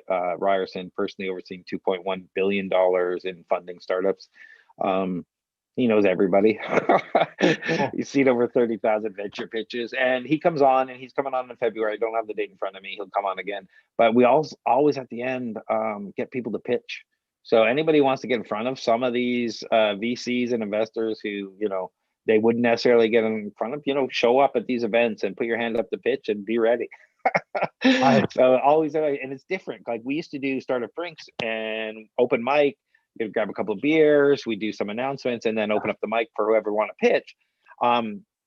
at Ryerson, personally overseeing $2.1 billion in funding startups. He knows everybody. He's seen over 30,000 venture pitches, and he comes on, and he's coming on in February. I don't have the date in front of me. He'll come on again, but we always at the end get people to pitch. So anybody who wants to get in front of some of these VCs and investors who they wouldn't necessarily get in front of, show up at these events and put your hand up to pitch and be ready. So always, and it's different. Like we used to do startup drinks and open mic. You'd grab a couple of beers, we do some announcements, and then open up the mic for whoever want to pitch.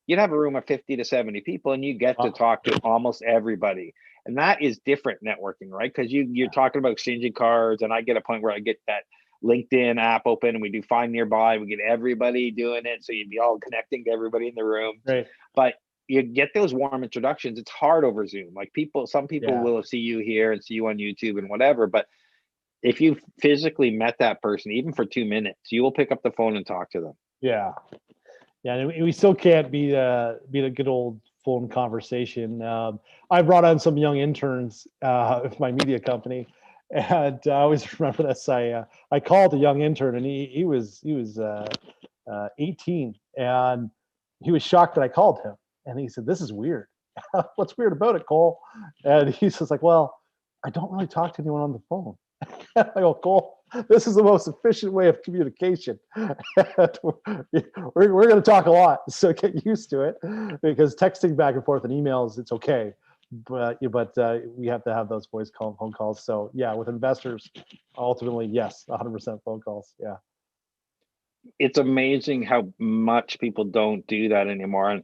You'd have a room of 50 to 70 people, and you get to talk to almost everybody. And that is different networking, right? Because you're talking about exchanging cards, and I get a point where I get that LinkedIn app open, and we do Find Nearby. We get everybody doing it, so you'd be all connecting to everybody in the room. Right. But you get those warm introductions. It's hard over Zoom. Like some people will see you here and see you on YouTube and whatever, but if you physically met that person, even for 2 minutes, you will pick up the phone and talk to them. Yeah. And we still can't beat the good old phone conversation. I brought on some young interns with my media company, and I always remember this. I called a young intern, and he was 18, and he was shocked that I called him, and he said, "This is weird." "What's weird about it, Cole?" And he says, like, "Well, I don't really talk to anyone on the phone." I go, "Cole, this is the most efficient way of communication." we're going to talk a lot, so get used to it, because texting back and forth and emails, it's okay, but we have to have those phone calls. So yeah, with investors, ultimately, yes, 100% phone calls. Yeah. It's amazing how much people don't do that anymore. And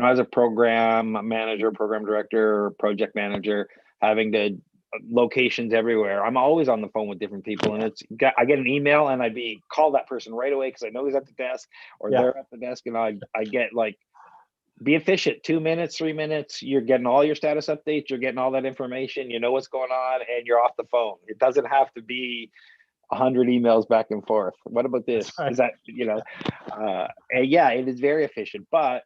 as a program manager, program director, project manager, having to locations everywhere, I'm always on the phone with different people, and I get an email and call that person right away because I know he's at the desk or they're at the desk, and I get like, be efficient. 2 minutes, 3 minutes, you're getting all your status updates, you're getting all that information, you know what's going on, and you're off the phone. It doesn't have to be 100 emails back and forth. What about this? Right. Is that, and yeah, it is very efficient, but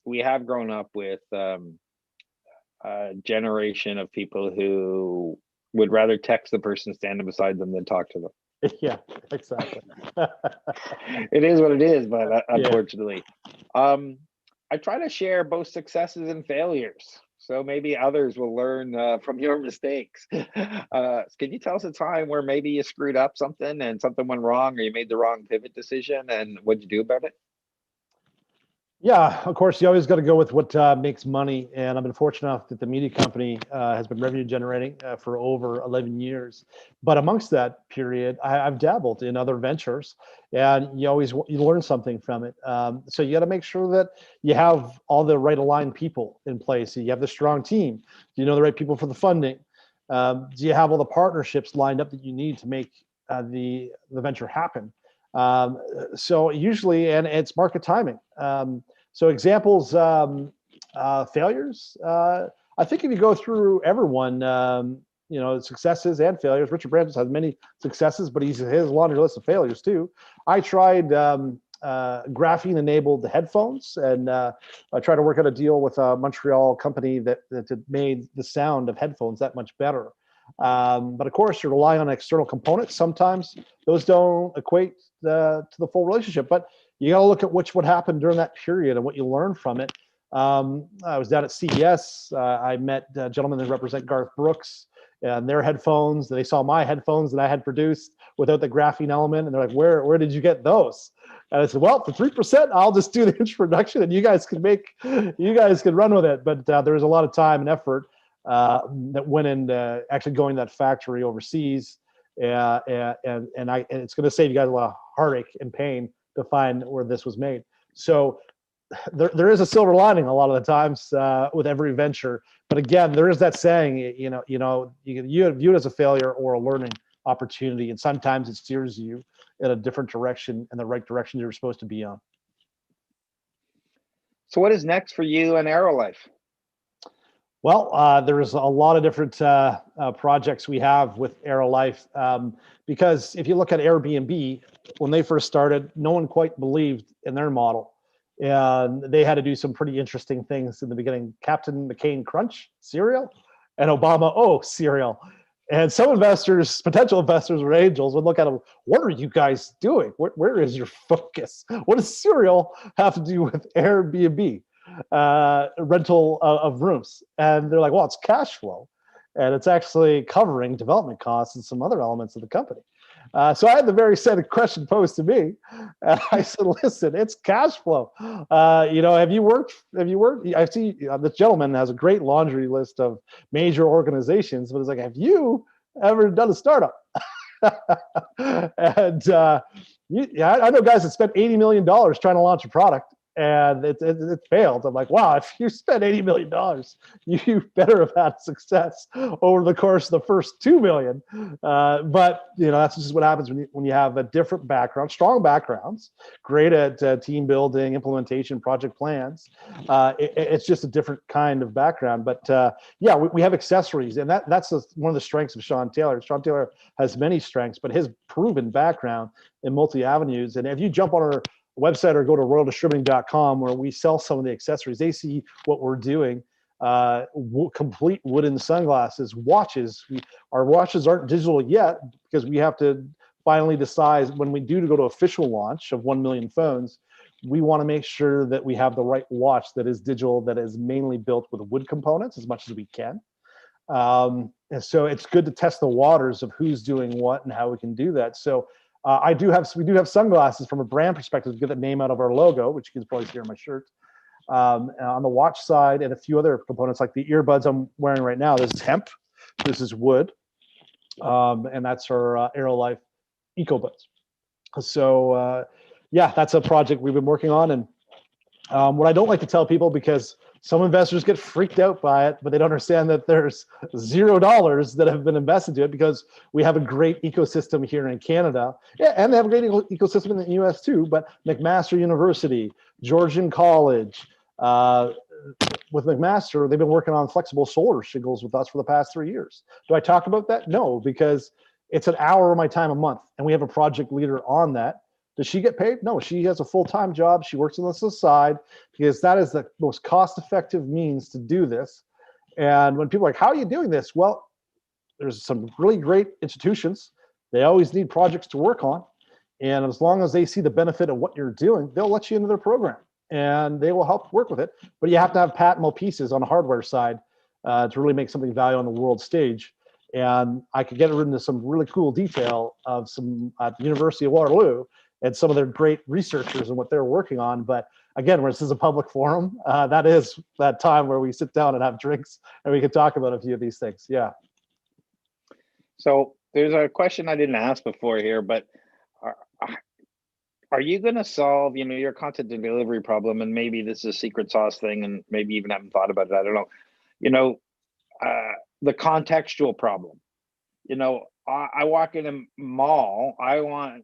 we have grown up with a generation of people who would rather text the person standing beside them than talk to them. Yeah, exactly. It is what it is, but unfortunately, I try to share both successes and failures, so maybe others will learn from your mistakes. Can you tell us a time where maybe you screwed up something and something went wrong, or you made the wrong pivot decision, and what'd you do about it? Yeah, of course, you always got to go with what makes money. And I've been fortunate enough that the media company has been revenue generating for over 11 years. But amongst that period, I've dabbled in other ventures, and you learn something from it. So you got to make sure that you have all the right aligned people in place. You have the strong team. Do you know the right people for the funding? Do you have all the partnerships lined up that you need to make the venture happen? So usually, and it's market timing. So examples, failures. I think if you go through everyone, successes and failures. Richard Branson has many successes, but he has a laundry list of failures too. I tried graphene-enabled headphones, and I tried to work out a deal with a Montreal company that made the sound of headphones that much better. But of course, you rely on external components. Sometimes those don't equate to the full relationship, but you got to look at what happened during that period and what you learned from it. I was down at CES. I met gentlemen that represent Garth Brooks and their headphones. They saw my headphones that I had produced without the graphene element, and they're like, "Where did you get those?" And I said, "Well, for 3%, I'll just do the introduction, and you guys can run with it." But there was a lot of time and effort that went into actually going to that factory overseas, and it's going to save you guys a lot of heartache and pain to find where this was made. So there is a silver lining a lot of the times with every venture. But again, there is that saying, you view it as a failure or a learning opportunity, and sometimes it steers you in a different direction, in the right direction you're supposed to be on. So what is next for you and AIRO.LIFE? Well, there's a lot of different projects we have with AIRO.LIFE, because if you look at Airbnb, when they first started, no one quite believed in their model. And they had to do some pretty interesting things in the beginning. Captain McCain Crunch cereal and Obama O cereal. And some investors, potential investors or angels, would look at them, "What are you guys doing? Where is your focus? What does cereal have to do with Airbnb? Rental of rooms?" And they're like, "Well, it's cash flow, and it's actually covering development costs and some other elements of the company." So I had the very same question posed to me, and I said, "Listen, it's cash flow. Have you worked? Have you worked? I see this gentleman has a great laundry list of major organizations, but it's like, have you ever done a startup?" And I know guys that spent $80 million trying to launch a product, and it failed. I'm like, wow, if you spent $80 million, you better have had success over the course of the first 2 million. But that's just what happens when you have a different background, strong backgrounds, great at team building, implementation, project plans. It's just a different kind of background. But we have accessories, and that's one of the strengths of Sean Taylor. Sean Taylor has many strengths, but his proven background in multi avenues. And if you jump on our website or go to royaldistributing.com, where we sell some of the accessories, they see what we're doing. Complete wooden sunglasses, watches. Our watches aren't digital yet because we have to finally decide when we do to go to official launch of 1 million phones. We want to make sure that we have the right watch that is digital, that is mainly built with wood components as much as we can. And so it's good to test the waters of who's doing what and how we can do that. So we do have sunglasses from a brand perspective to get the name out of our logo, which you can probably see on my shirt. On the watch side, and a few other components like the earbuds I'm wearing right now. This is hemp, this is wood, and that's our AIRO.LIFE EcoBuds. So that's a project we've been working on. And what I don't like to tell people, because some investors get freaked out by it, but they don't understand that there's $0 that have been invested to it, because we have a great ecosystem here in Canada. Yeah, and they have a great ecosystem in the US too, but McMaster University, Georgian College, with McMaster, they've been working on flexible solar shingles with us for the past 3 years. Do I talk about that? No, because it's an hour of my time a month, and we have a project leader on that. Does she get paid? No, she has a full-time job. She works on the side because that is the most cost-effective means to do this. And when people are like, how are you doing this? Well, there's some really great institutions. They always need projects to work on. And as long as they see the benefit of what you're doing, they'll let you into their program and they will help work with it. But you have to have patentable pieces on the hardware side to really make something value on the world stage. And I could get into some really cool detail of some at the University of Waterloo and some of their great researchers and what they're working on. But again, where this is a public forum, that is that time where we sit down and have drinks and we can talk about a few of these things. Yeah. So there's a question I didn't ask before here, but are you going to solve, your content delivery problem? And maybe this is a secret sauce thing, and maybe you even haven't thought about it. I don't know. The contextual problem. I walk in a mall. I want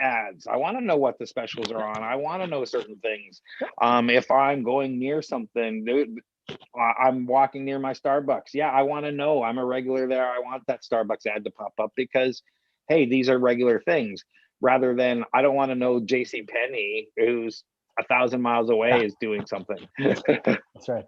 ads. I want to know what the specials are on. I want to know certain things. If I'm going near something, I'm walking near my Starbucks. Yeah, I want to know. I'm a regular there. I want that Starbucks ad to pop up because, hey, these are regular things. Rather than, I don't want to know JC Penney, who's 1,000 miles away, is doing something. That's right.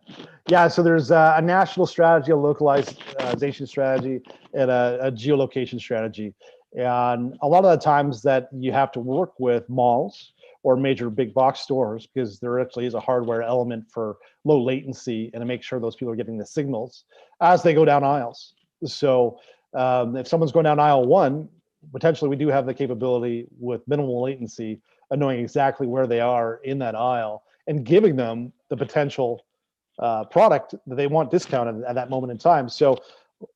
Yeah, so there's a national strategy, a localization strategy, and a geolocation strategy. And a lot of the times that you have to work with malls or major big box stores, because there actually is a hardware element for low latency and to make sure those people are getting the signals as they go down aisles. So if someone's going down aisle 1, potentially we do have the capability with minimal latency of knowing exactly where they are in that aisle and giving them the potential product that they want discounted at that moment in time. So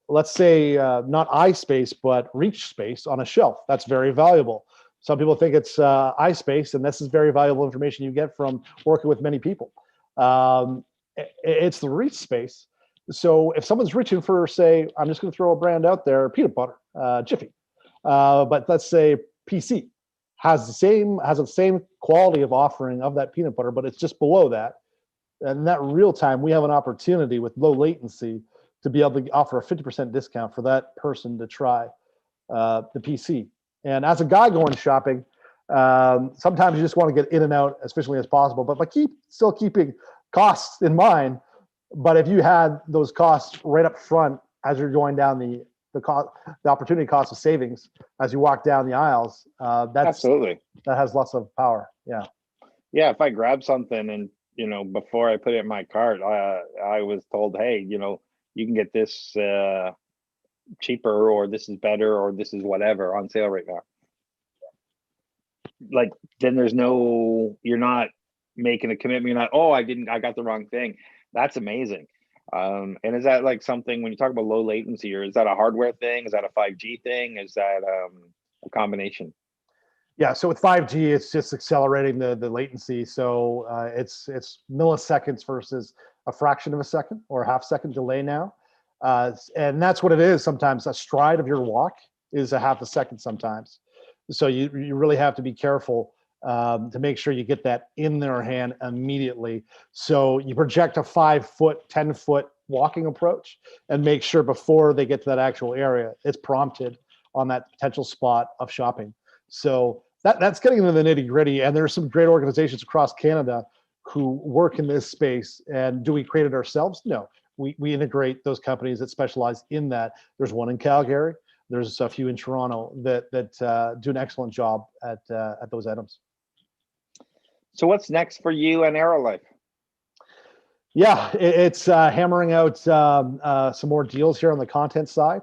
let's say not eye space, but reach space on a shelf. That's very valuable. Some people think it's eye space, and this is very valuable information you get from working with many people. It's the reach space. So if someone's reaching for, say, I'm just going to throw a brand out there, peanut butter, Jiffy, but let's say PC has the same quality of offering of that peanut butter, but it's just below that. And in that real time, we have an opportunity with low latency to be able to offer a 50% discount for that person to try the PC. And as a guy going shopping, sometimes you just want to get in and out as efficiently as possible, but still keeping costs in mind. But if you had those costs right up front as you're going down the opportunity cost of savings as you walk down the aisles, that has lots of power. Yeah. Yeah. If I grab something and, before I put it in my cart, I was told, hey, you can get this cheaper, or this is better, or this is whatever on sale right now. Like, then there's no, you're not making a commitment. You're not, oh, I got the wrong thing. That's amazing. And is that like something, when you talk about low latency, or is that a hardware thing? Is that a 5G thing? Is that a combination? Yeah, so with 5G, it's just accelerating the latency. So it's milliseconds versus a fraction of a second or a half second delay now. And that's what it is sometimes. A stride of your walk is a half a second sometimes. So you really have to be careful to make sure you get that in their hand immediately. So you project a 5 foot, 10 foot walking approach and make sure before they get to that actual area, it's prompted on that potential spot of shopping. So that's getting into the nitty gritty. And there's some great organizations across Canada who work in this space. And do we create it ourselves? No, we integrate those companies that specialize in that. There's one in Calgary. There's a few in Toronto that do an excellent job at those items. So what's next for you and AIRO.LIFE? Yeah, it's hammering out some more deals here on the content side.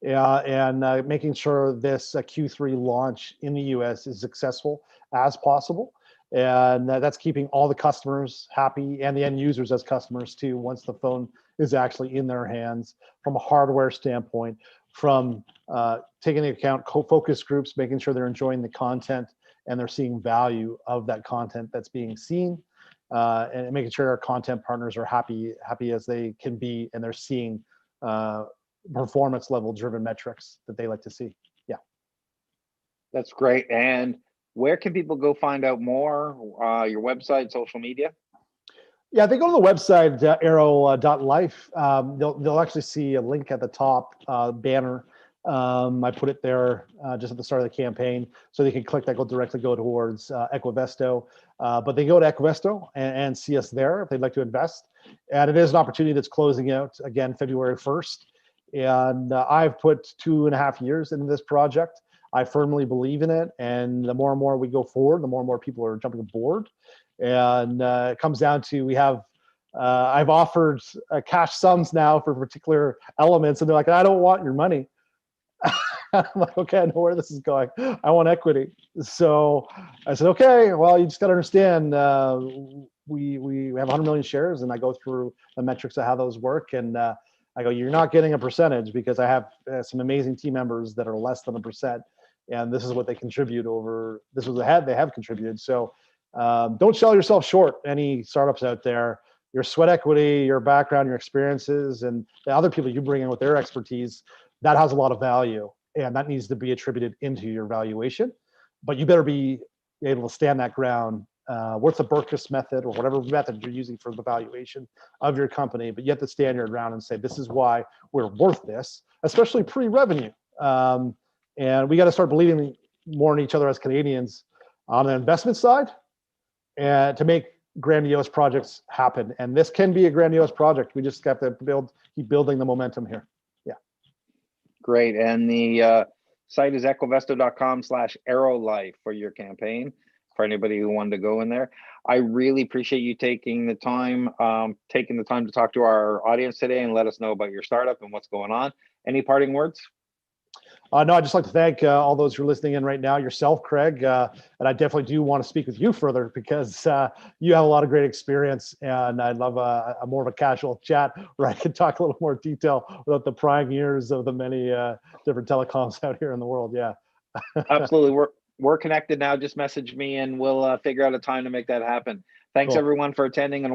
And making sure this Q3 launch in the US is successful as possible. And that's keeping all the customers happy and the end users as customers too, once the phone is actually in their hands from a hardware standpoint, from taking into account focus groups, making sure they're enjoying the content and they're seeing value of that content that's being seen, and making sure our content partners are happy as they can be, and they're seeing performance level driven metrics that they like to see. Yeah. That's great. And where can people go find out more? Your website, social media? Yeah, they go to the website, AIRO.LIFE. They'll actually see a link at the top banner. I put it there just at the start of the campaign, so they can click that, directly go towards Equivesto. But they go to Equivesto and see us there if they'd like to invest. And it is an opportunity that's closing out again February 1st. And I've put 2.5 years into this project. I firmly believe in it. And the more and more we go forward, the more and more people are jumping aboard. And it comes down to, I've offered cash sums now for particular elements. And they're like, I don't want your money. I'm like, okay, I know where this is going. I want equity. So I said, okay, well, you just got to understand, we have 100 million shares, and I go through the metrics of how those work. And I go, you're not getting a percentage, because I have some amazing team members that are less than 1%. And this is what they contribute over, this was they have contributed. So don't sell yourself short, any startups out there. Your sweat equity, your background, your experiences, and the other people you bring in with their expertise, that has a lot of value, and that needs to be attributed into your valuation. But you better be able to stand that ground. What's the Berkshire method, or whatever method you're using for the valuation of your company, but you have to stand your ground and say, this is why we're worth this, especially pre-revenue. And we got to start believing more in each other as Canadians on the investment side, and to make grandiose projects happen. And this can be a grandiose project. We just have to keep building the momentum here. Yeah. Great. And the site is equivesto.com/AIRO.LIFE for your campaign, for anybody who wanted to go in there. I really appreciate you taking the time to talk to our audience today and let us know about your startup and what's going on. Any parting words? No, I'd just like to thank all those who are listening in right now, yourself, Craig, and I definitely do want to speak with you further, because you have a lot of great experience, and I'd love a more of a casual chat where I can talk a little more detail about the prying ears of the many different telecoms out here in the world. Yeah. Absolutely. We're connected now. Just message me and we'll figure out a time to make that happen. Thanks, Cool. everyone, for attending and